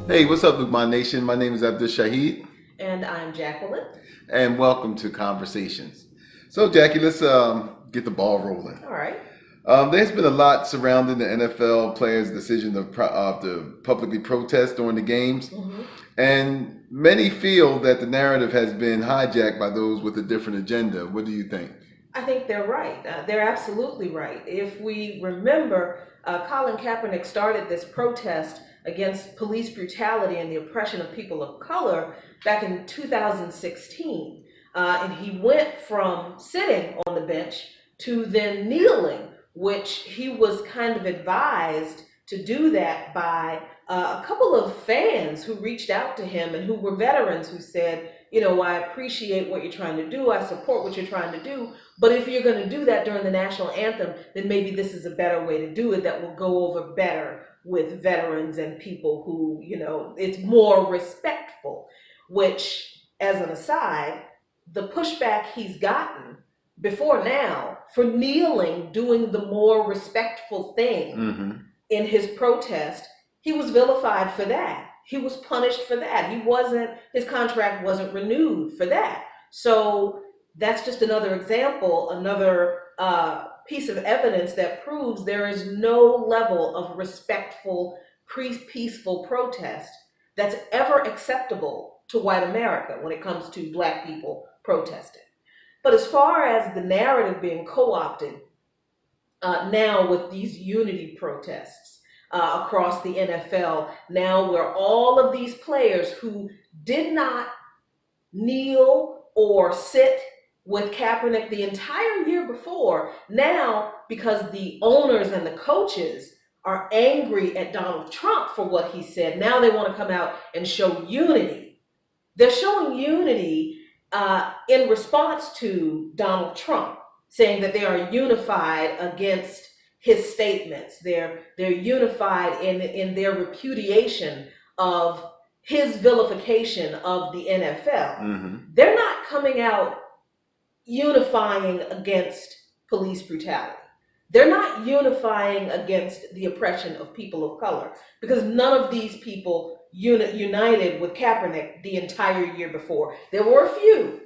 Hey, what's up, Luqman Nation? My name is Abdul Shahid, And I'm Jacqueline. and welcome to Conversations. So, Jackie, let's get the ball rolling. All right. There's been a lot surrounding the NFL players' decision to publicly protest during the games, and many feel that the narrative has been hijacked by those with a different agenda. What do you think? I think they're right. They're absolutely right. If we remember, Colin Kaepernick started this protest against police brutality and the oppression of people of color back in 2016. And he went from sitting on the bench to then kneeling, which he was kind of advised to do that by a couple of fans who reached out to him and who were veterans who said, you know, I appreciate what you're trying to do. I support what you're trying to do. But if you're going to do that during the national anthem, then maybe this is a better way to do it that will go over better with veterans and people who, you know, it's more respectful, which, as an aside, the pushback he's gotten before now for kneeling, doing the more respectful thing in his protest, he was vilified for that. He was punished for that. His contract wasn't renewed for that. So that's just another example, another piece of evidence that proves there is no level of respectful, peaceful protest that's ever acceptable to white America when it comes to Black people protesting. But as far as the narrative being co-opted now with these unity protests across the NFL, now where all of these players who did not kneel or sit with Kaepernick the entire year before, now because the owners and the coaches are angry at Donald Trump for what he said, now they want to come out and show unity. They're showing unity in response to Donald Trump, saying that they are unified against his statements. They're unified in their repudiation of his vilification of the NFL. They're not coming out unifying against police brutality. They're not unifying against the oppression of people of color, because none of these people united with Kaepernick the entire year before. There were a few,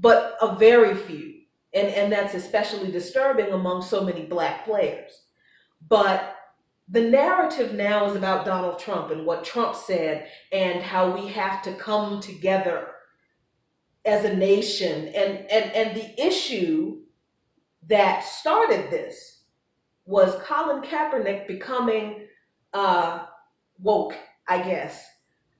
but a very few. And that's especially disturbing among so many Black players. But the narrative now is about Donald Trump and what Trump said and how we have to come together as a nation. And the issue that started this was Colin Kaepernick becoming woke, I guess,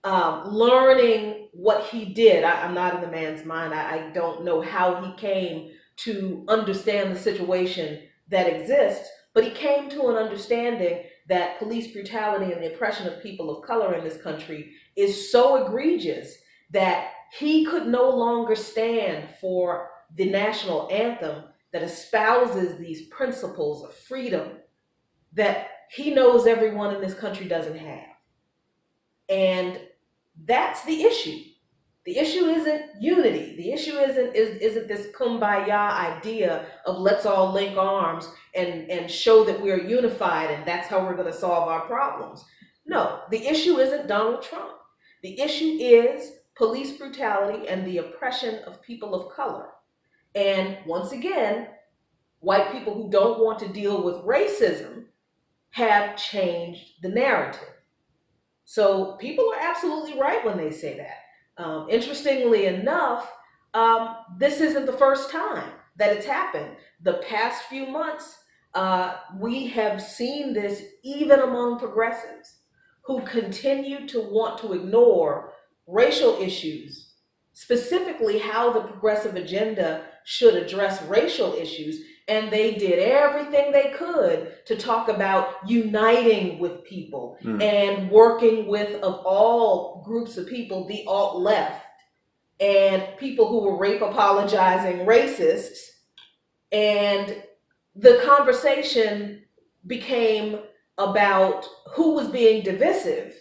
learning what he did. I'm not in the man's mind. I don't know how he came to understand the situation that exists, but he came to an understanding that police brutality and the oppression of people of color in this country is so egregious that he could no longer stand for the national anthem that espouses these principles of freedom that he knows everyone in this country doesn't have. And that's the issue. The issue isn't unity. The issue isn't this kumbaya idea of let's all link arms and show that we're unified and that's how we're going to solve our problems. No, the issue isn't Donald Trump. The issue is police brutality and the oppression of people of color. And once again, white people who don't want to deal with racism have changed the narrative. So people are absolutely right when they say that. Interestingly enough, this isn't the first time that it's happened. The past few months, we have seen this even among progressives who continue to want to ignore racial issues, specifically how the progressive agenda should address racial issues. And they did everything they could to talk about uniting with people and working with, of all groups of people, the alt-left and people who were rape apologizing racists. And the conversation became about who was being divisive.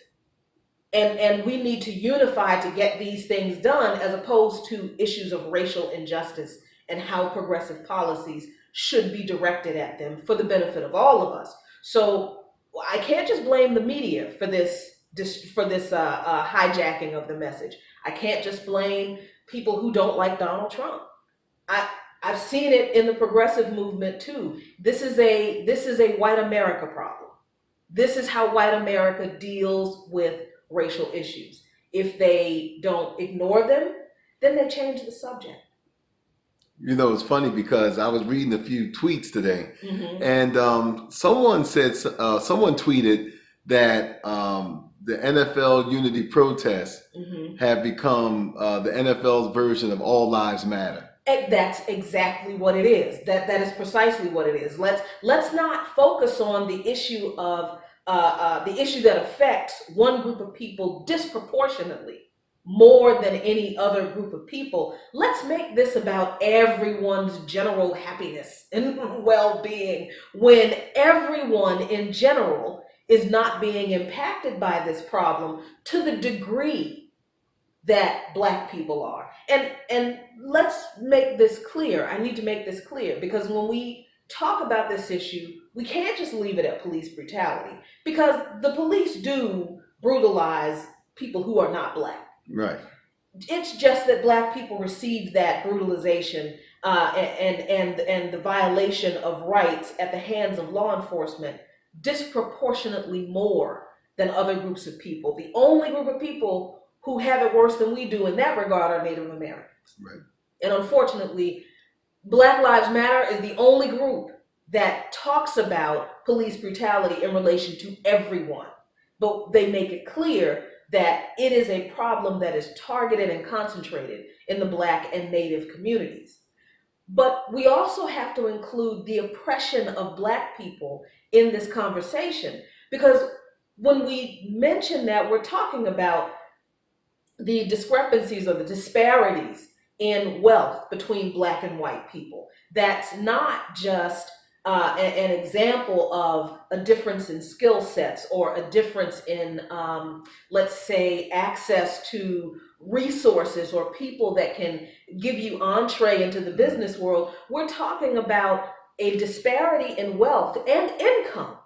And we need to unify to get these things done, as opposed to issues of racial injustice and how progressive policies should be directed at them for the benefit of all of us. So I can't just blame the media for this hijacking of the message. I can't just blame people who don't like Donald Trump. I've seen it in the progressive movement too. This is a white America problem. This is how white America deals with racial issues. If they don't ignore them, then they change the subject. You know, it's funny because I was reading a few tweets today, Mm-hmm. and someone tweeted that the NFL unity protests Mm-hmm. have become the NFL's version of All Lives Matter. And that's exactly what it is. That is precisely what it is. Let's not focus on the issue of the issue that affects one group of people disproportionately more than any other group of people. Let's make this about everyone's general happiness and well-being, when everyone in general is not being impacted by this problem to the degree that Black people are. And let's make this clear. I need to make this clear, because when we talk about this issue, we can't just leave it at police brutality, because the police do brutalize people who are not Black. Right. It's just that Black people receive that brutalization and the violation of rights at the hands of law enforcement disproportionately more than other groups of people. The only group of people who have it worse than we do in that regard are Native Americans. Right. And unfortunately, Black Lives Matter is the only group that talks about police brutality in relation to everyone. But they make it clear that it is a problem that is targeted and concentrated in the Black and Native communities. But we also have to include the oppression of Black people in this conversation, because when we mention that, we're talking about the discrepancies or the disparities in wealth between Black and white people. That's not just an example of a difference in skill sets or a difference in, let's say, access to resources or people that can give you entree into the business world. We're talking about a disparity in wealth and income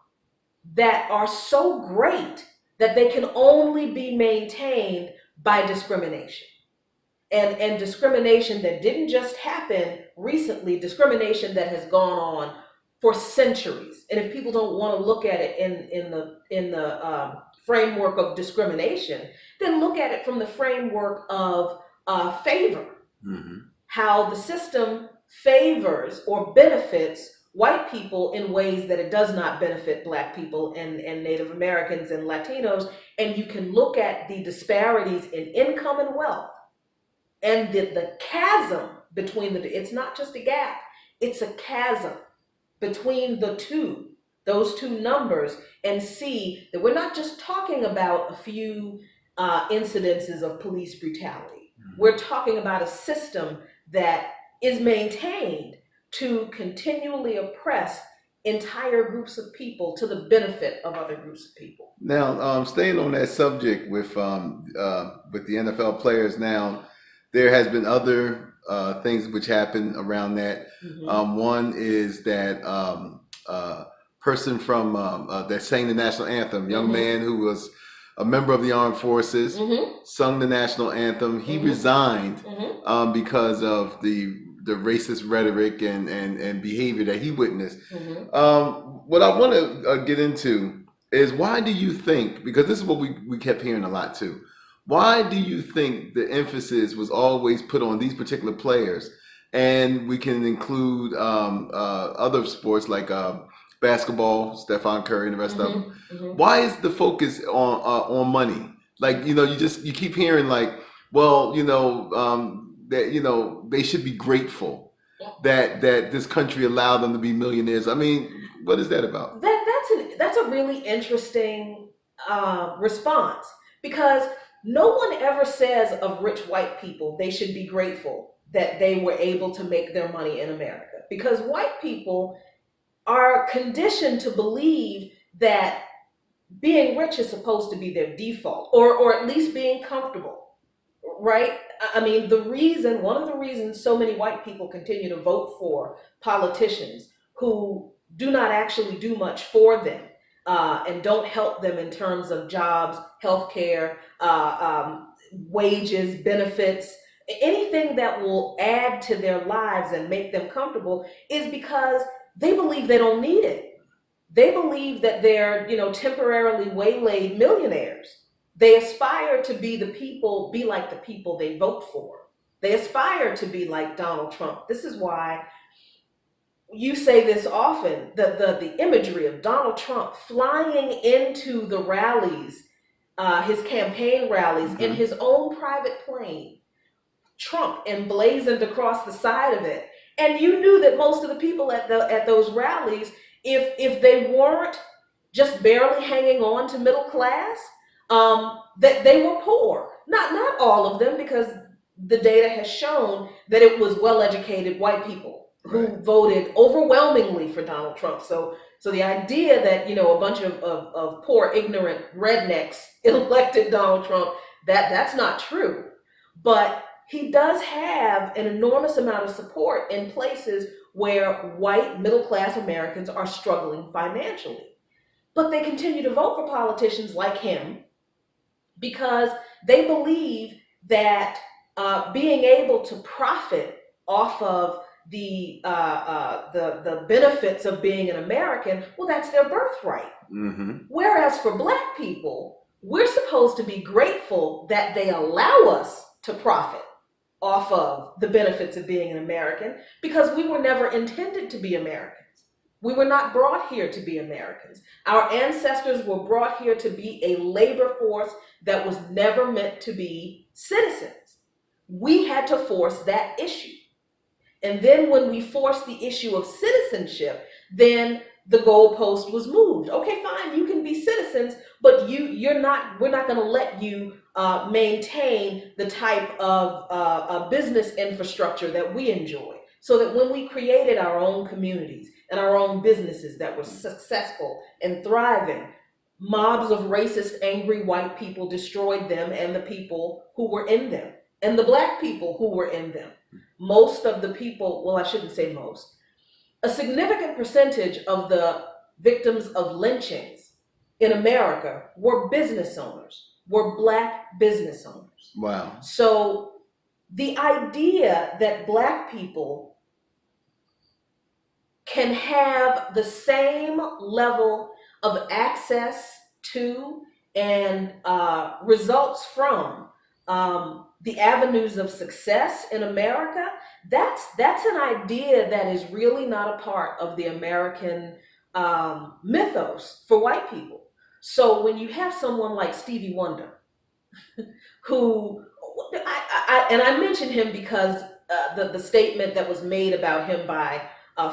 that are so great that they can only be maintained by discrimination. And discrimination that didn't just happen recently, discrimination that has gone on for centuries. And if people don't want to look at it in the framework of discrimination, then look at it from the framework of favor. Mm-hmm. How the system favors or benefits white people in ways that it does not benefit Black people and Native Americans and Latinos. And you can look at the disparities in income and wealth and the chasm between it's not just a gap, it's a chasm between those two numbers, and see that we're not just talking about a few incidences of police brutality. Mm-hmm. We're talking about a system that is maintained to continually oppress entire groups of people to the benefit of other groups of people. Now, staying on that subject with the NFL players, now there has been other things which happen around that. Mm-hmm. One is that person from that sang the national anthem, young mm-hmm. man who was a member of the armed forces, mm-hmm. sung the national anthem. He mm-hmm. resigned mm-hmm. Because of the racist rhetoric and behavior that he witnessed. Mm-hmm. What I want to get into is, why do you think, because this is what we kept hearing a lot too, why do you think the emphasis was always put on these particular players? And we can include other sports like basketball, Stephen Curry and the rest mm-hmm. of them. Mm-hmm. Why is the focus on money? Like, you keep hearing like, well, that they should be grateful that this country allowed them to be millionaires. I mean, what is that about? That's a really interesting response, because no one ever says of rich white people they should be grateful that they were able to make their money in America, because white people are conditioned to believe that being rich is supposed to be their default, or at least being comfortable. right? I mean, one of the reasons so many white people continue to vote for politicians who do not actually do much for them, and don't help them in terms of jobs, healthcare, wages, benefits, anything that will add to their lives and make them comfortable, is because they believe they don't need it. They believe that they're, temporarily waylaid millionaires. They aspire to be like the people they vote for. They aspire to be like Donald Trump. This is why you say this often, the imagery of Donald Trump flying into the rallies, his campaign rallies, in his own private plane, Trump emblazoned across the side of it. And you knew that most of the people at those rallies, if they weren't just barely hanging on to middle class, that they were poor. Not all of them, because the data has shown that it was well-educated white people who voted overwhelmingly for Donald Trump. So the idea that, a bunch of poor, ignorant rednecks elected Donald Trump, that's not true. But he does have an enormous amount of support in places where white middle-class Americans are struggling financially. But they continue to vote for politicians like him because they believe that being able to profit off of the benefits of being an American, well, that's their birthright. Whereas for Black people, we're supposed to be grateful that they allow us to profit off of the benefits of being an American, because we were never intended to be Americans. We were not brought here to be Americans. Our ancestors were brought here to be a labor force that was never meant to be citizens. We had to force that issue. And then when we forced the issue of citizenship, then the goalpost was moved. Okay, fine, you can be citizens, but we're not going to let you maintain the type of business infrastructure that we enjoy. So that when we created our own communities and our own businesses that were successful and thriving, mobs of racist, angry white people destroyed them and the people who were in them, and the Black people who were in them. Most of the people, well, I shouldn't say most, a significant percentage of the victims of lynchings in America were business owners, were Black business owners. Wow. So the idea that Black people can have the same level of access to and results from the avenues of success in America, that's an idea that is really not a part of the American mythos for white people. So when you have someone like Stevie Wonder, who, I mention him because the statement that was made about him by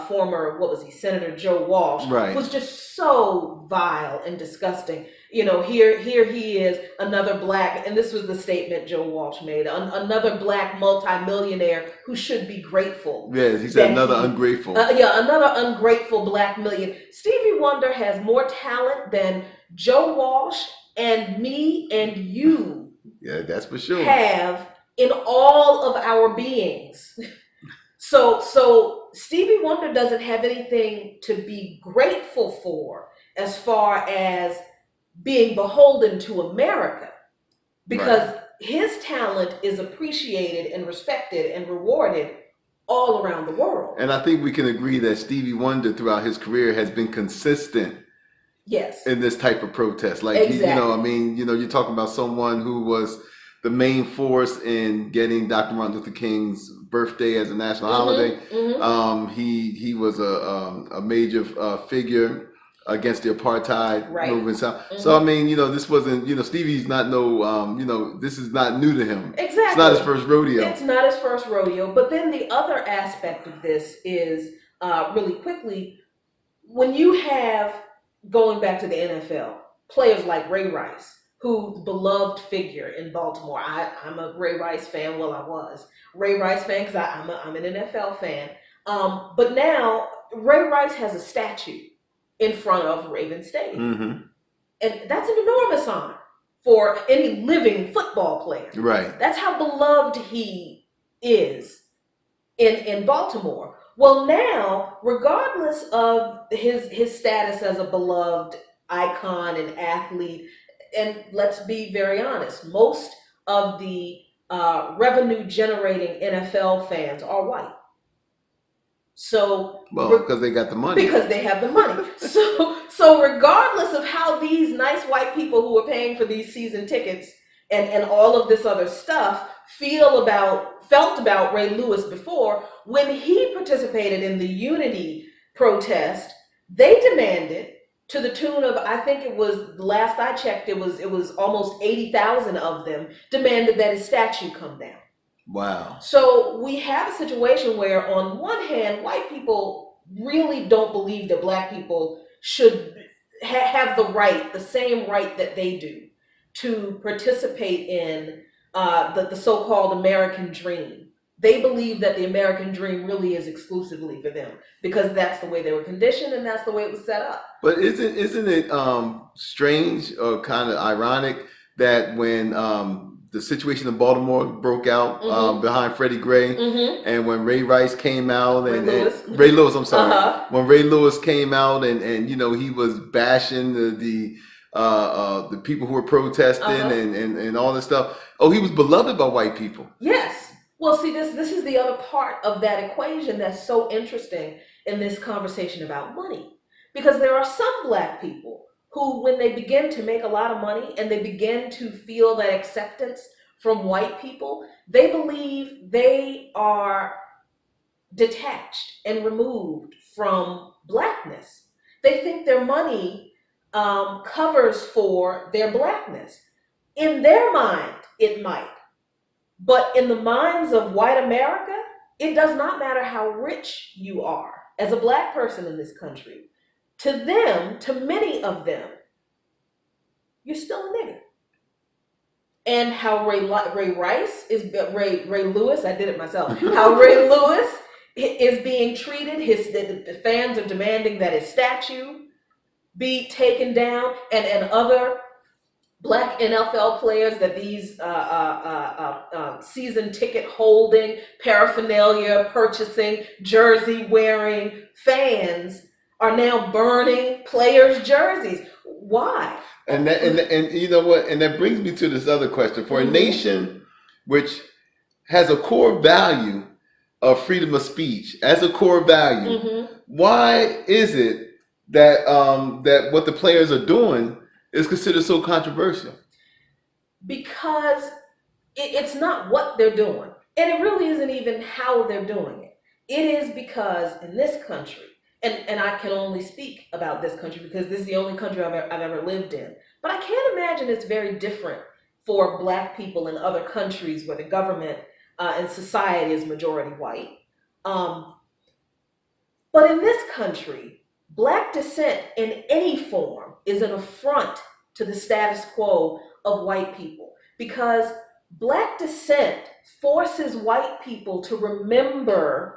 former, Senator Joe Walsh, was just so vile and disgusting. Here he is, another Black, and this was the statement Joe Walsh made, another Black multimillionaire who should be grateful. Yes, he said another ungrateful. Another ungrateful Black millionaire. Stevie Wonder has more talent than Joe Walsh and me and you. Yeah, that's for sure. Have in all of our beings. So Stevie Wonder doesn't have anything to be grateful for as far as being beholden to America, because his talent is appreciated and respected and rewarded all around the world. And I think we can agree that Stevie Wonder throughout his career has been consistent. Yes. In this type of protest. Like, exactly. You're talking about someone who was the main force in getting Dr. Martin Luther King's birthday as a national holiday. He was a major figure against the apartheid movement. So, this wasn't, Stevie's not this is not new to him. Exactly. It's not his first rodeo. It's not his first rodeo. But then the other aspect of this is, really quickly, when you have, going back to the NFL, players like Ray Rice, who's beloved figure in Baltimore. I'm a Ray Rice fan. Well, I was Ray Rice fan because I'm an NFL fan. But now Ray Rice has a statue in front of Raven Stadium. And that's an enormous honor for any living football player. Right. That's how beloved he is in Baltimore. Well, now, regardless of his status as a beloved icon and athlete, and let's be very honest, most of the revenue generating NFL fans are white. So, well, because they got the money. Because they have the money. So regardless of how these nice white people who are paying for these season tickets and all of this other stuff felt about Ray Lewis before, when he participated in the unity protest, they demanded, to the tune of, I think it was, last I checked, it was almost 80,000 of them demanded that his statue come down. Wow. So we have a situation where, on one hand, white people really don't believe that black people should have the same right that they do to participate in the so-called American dream. They believe that the American dream really is exclusively for them because that's the way they were conditioned and that's the way it was set up. But isn't it strange or kind of ironic that when the situation in Baltimore broke out behind Freddie Gray, and when Ray Rice came out Ray Lewis, I'm sorry, when Ray Lewis came out and you know he was bashing the people who were protesting and all this stuff. Oh, he was beloved by white people. Yes. Well, see, this is the other part of that equation that's so interesting in this conversation about money. Because there are some black people who, when they begin to make a lot of money and they begin to feel that acceptance from white people, they believe they are detached and removed from blackness. They think their money covers for their blackness. In their mind, it might. But in the minds of white America, it does not matter how rich you are as a black person in this country. To them, to many of them, you're still a nigger. And how Ray Lewis, I did it myself, how Ray Lewis is being treated, the fans are demanding that his statue be taken down, and other black NFL players, that these season ticket holding, paraphernalia purchasing, jersey wearing fans are now burning players' jerseys. Why? And you know what? And that brings me to this other question. For a nation which has a core value of freedom of speech as a core value, why is it that that what the players are doing is considered so controversial? Because it's not what they're doing. And it really isn't even how they're doing it. It is because in this country, and I can only speak about this country because this is the only country I've ever lived in, but I can't imagine it's very different for black people in other countries where the government and society is majority white. But in this country, black dissent in any form is an affront to the status quo of white people, because black dissent forces white people to remember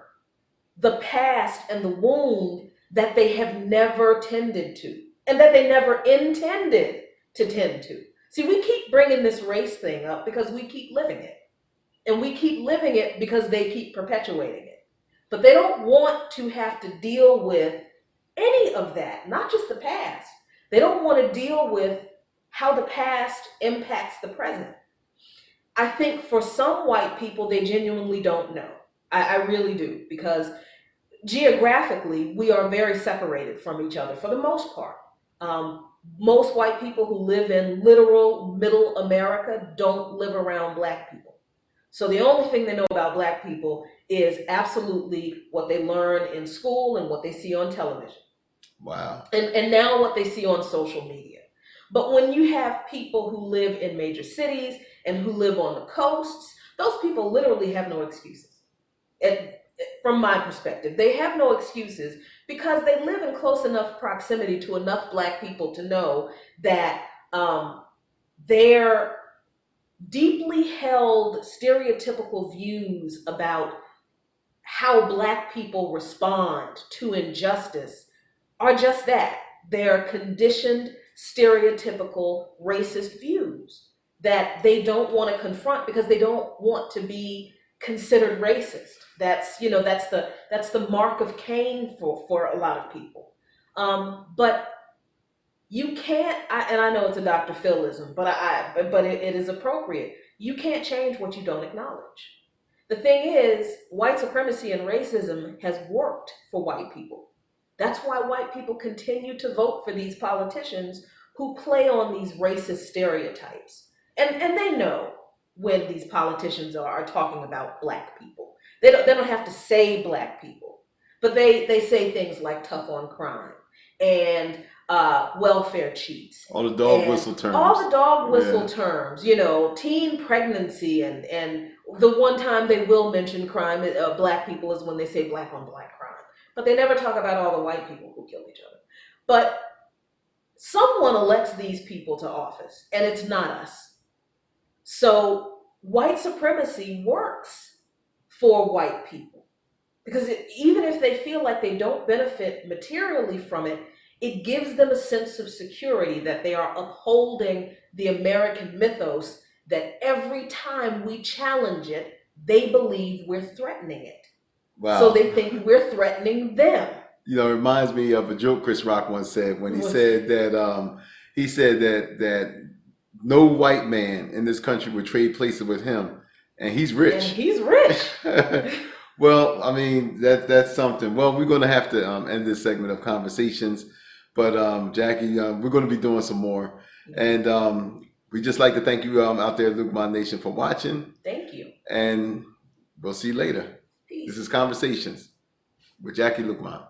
the past and the wound that they have never tended to and that they never intended to tend to. See, we keep bringing this race thing up because we keep living it. And we keep living it because they keep perpetuating it. But they don't want to have to deal with any of that, not just the past. They don't want to deal with how the past impacts the present. I think for some white people, they genuinely don't know. I really do, because geographically, we are very separated from each other for the most part. Most white people who live in literal middle America don't live around black people. So the only thing they know about black people is absolutely what they learn in school and what they see on television. Wow. And now what they see on social media. But when you have people who live in major cities and who live on the coasts, those people literally have no excuses. From my perspective, they have no excuses because they live in close enough proximity to enough black people to know that their deeply held stereotypical views about how black people respond to injustice are just that. They're conditioned stereotypical racist views that they don't want to confront because they don't want to be considered racist. That's, you know, that's the mark of Cain for a lot of people. But you can't, and I know it's a Dr. Philism, but it is appropriate. You can't change what you don't acknowledge. The thing is, white supremacy and racism has worked for white people. That's why white people continue to vote for these politicians who play on these racist stereotypes. And they know when these politicians are talking about black people. They don't have to say black people, but they say things like tough on crime and welfare cheats. All the dog and whistle terms. All the dog whistle Yeah. terms, you know, teen pregnancy, and the one time they will mention crime, black people, is when they say black on black crime. But they never talk about all the white people who kill each other. But someone elects these people to office, and it's not us. So white supremacy works for white people because even if they feel like they don't benefit materially from it, it gives them a sense of security that they are upholding the American mythos, that every time we challenge it, they believe we're threatening it. Wow. So they think we're threatening them. You know, it reminds me of a joke Chris Rock once said when he said that no white man in this country would trade places with him, and he's rich. And he's rich. Well, I mean, that's something. Well, we're going to have to end this segment of conversations, but Jacquie, we're going to be doing some more, and we just like to thank you out there, Luqman Nation, for watching. Thank you. And we'll see you later. Peace. This is Conversations with Jacquie Luqman.